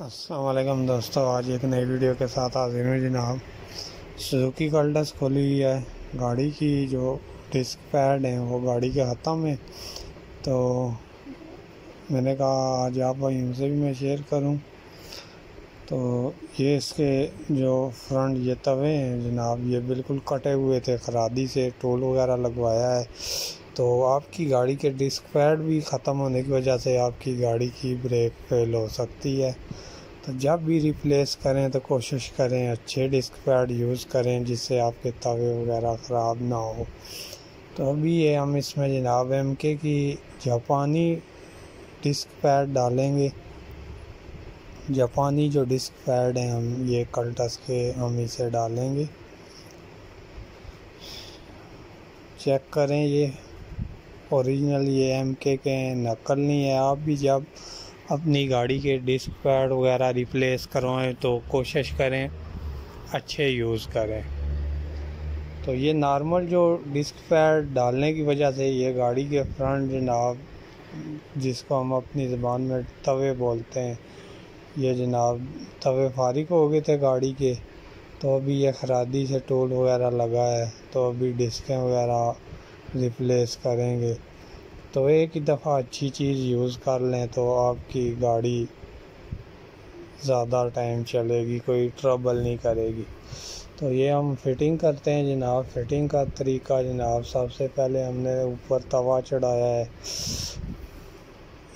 अस्सलाम वालेकुम दोस्तों, आज एक नई वीडियो के साथ हाजिर हूँ जनाब। सुजुकी कल्टस खोली हुई है। गाड़ी की जो डिस्क पैड हैं वो गाड़ी के हाथों में, तो मैंने कहा आज आप भाई उनसे भी मैं शेयर करूँ। तो ये इसके जो फ्रंट ये तवे हैं जनाब, ये बिल्कुल कटे हुए थे, खरादी से टोल वगैरह लगवाया है। तो आपकी गाड़ी के डिस्क पैड भी ख़त्म होने की वजह से आपकी गाड़ी की ब्रेक फेल हो सकती है। तो जब भी रिप्लेस करें तो कोशिश करें अच्छे डिस्क पैड यूज़ करें, जिससे आपके तवे वगैरह ख़राब ना हो। तो अभी ये हम इसमें जनाब MK की जापानी डिस्क पैड डालेंगे। जापानी जो डिस्क पैड हैं हम ये कल्टस के हम इसे डालेंगे। चेक करें, ये ओरिजिनल ये MK के नकल नहीं है। आप भी जब अपनी गाड़ी के डिस्क पैड वगैरह रिप्लेस करवाएं तो कोशिश करें अच्छे यूज़ करें। तो ये नॉर्मल जो डिस्क पैड डालने की वजह से ये गाड़ी के फ्रंट जनाब, जिसको हम अपनी ज़बान में तवे बोलते हैं, ये जनाब तवे फारिग हो गए थे गाड़ी के। तो अभी ये खरादी से टोल वगैरह लगा है, तो अभी डिस्कें वगैरह रिप्लेस करेंगे। तो एक ही दफ़ा अच्छी चीज़ यूज़ कर लें तो आपकी गाड़ी ज़्यादा टाइम चलेगी, कोई ट्रबल नहीं करेगी। तो ये हम फिटिंग करते हैं जनाब। फिटिंग का तरीका जनाब, सबसे पहले हमने ऊपर तवा चढ़ाया है,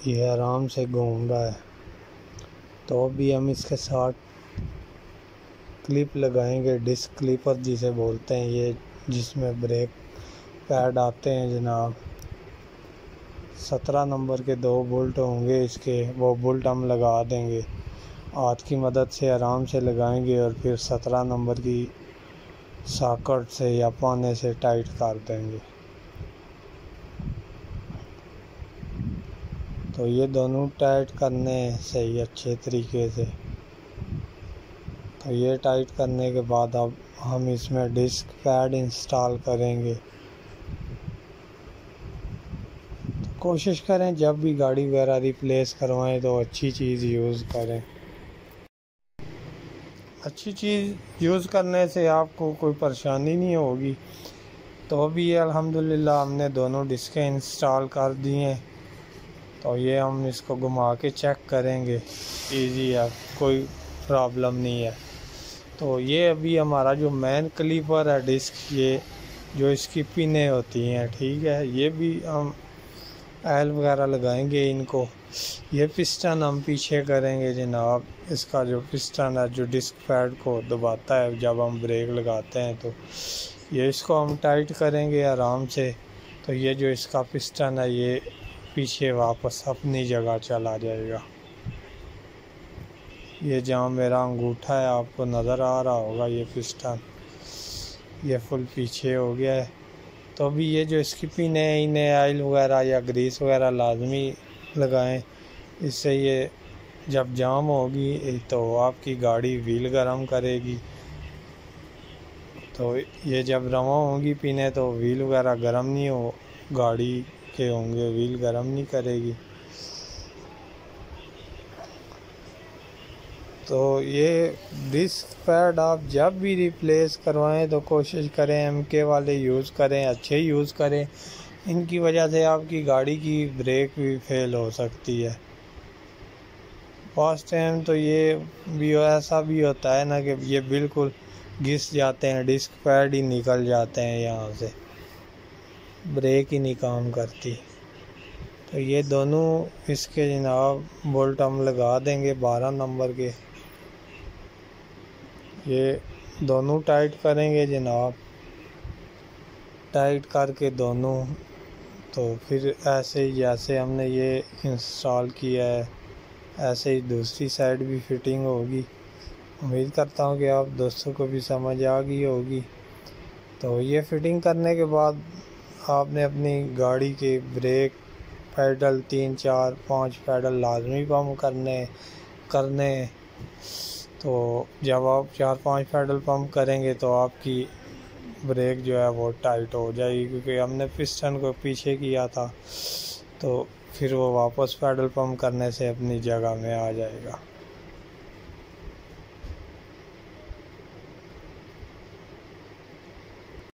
ये आराम से घूम रहा है। तो अभी हम इसके साथ क्लिप लगाएंगे, डिस्क क्लिपर जिसे बोलते हैं, ये जिसमें ब्रेक पैड आते हैं जनाब। 17 नंबर के 2 बोल्ट होंगे इसके, वो बोल्ट हम लगा देंगे। हाथ की मदद से आराम से लगाएंगे और फिर 17 नंबर की सॉकेट से या पाने से टाइट कर देंगे। तो ये दोनों टाइट करने सही अच्छे तरीके से। तो ये टाइट करने के बाद अब हम इसमें डिस्क पैड इंस्टॉल करेंगे। कोशिश करें जब भी गाड़ी वगैरह रिप्लेस करवाएं तो अच्छी चीज़ यूज़ करें। अच्छी चीज़ यूज़ करने से आपको कोई परेशानी नहीं होगी। तो अभी अल्हम्दुलिल्लाह हमने दोनों डिस्कें इंस्टॉल कर दी हैं। तो ये हम इसको घुमा के चेक करेंगे, इजी है, कोई प्रॉब्लम नहीं है। तो ये अभी हमारा जो मेन क्लीपर है डिस्क, ये जो इसकी पिनें होती हैं, ठीक है, ये भी हम ऑयल वगैरह लगाएंगे इनको। ये पिस्टन हम पीछे करेंगे जनाब। इसका जो पिस्टन है जो डिस्क पैड को दबाता है जब हम ब्रेक लगाते हैं, तो ये इसको हम टाइट करेंगे आराम से। तो ये जो इसका पिस्टन है ये पीछे वापस अपनी जगह चला जाएगा। ये जहाँ मेरा अंगूठा है आपको नज़र आ रहा होगा, ये पिस्टन ये फुल पीछे हो गया है। तो अभी ये जो इसकी पिन है, इन्हें ऑयल वगैरह या ग्रीस वगैरह लाजमी लगाएं। इससे ये जब जाम होगी तो आपकी गाड़ी व्हील गर्म करेगी। तो ये जब रवा होंगी पिनें तो व्हील वगैरह गर्म नहीं हो गाड़ी के होंगे, व्हील गर्म नहीं करेगी। तो ये डिस्क पैड आप जब भी रिप्लेस करवाएं तो कोशिश करें MK वाले यूज़ करें, अच्छे यूज़ करें। इनकी वजह से आपकी गाड़ी की ब्रेक भी फेल हो सकती है। फर्स्ट टाइम तो ये भी ऐसा भी होता है ना कि ये बिल्कुल घिस जाते हैं, डिस्क पैड ही निकल जाते हैं, यहाँ से ब्रेक ही नहीं काम करती। तो ये दोनों इसके जनाब बोल्ट हम लगा देंगे 12 नंबर के। ये दोनों टाइट करेंगे जनाब, टाइट करके दोनों। तो फिर ऐसे ही जैसे हमने ये इंस्टॉल किया है ऐसे ही दूसरी साइड भी फिटिंग होगी। उम्मीद करता हूँ कि आप दोस्तों को भी समझ आ गई होगी। तो ये फिटिंग करने के बाद आपने अपनी गाड़ी के ब्रेक पैडल 3, 4, 5 पैडल लाजमी पंप करने। तो जब आप 4-5 पैडल पंप करेंगे तो आपकी ब्रेक जो है वो टाइट हो जाएगी, क्योंकि हमने पिस्टन को पीछे किया था। तो फिर वो वापस पैडल पंप करने से अपनी जगह में आ जाएगा।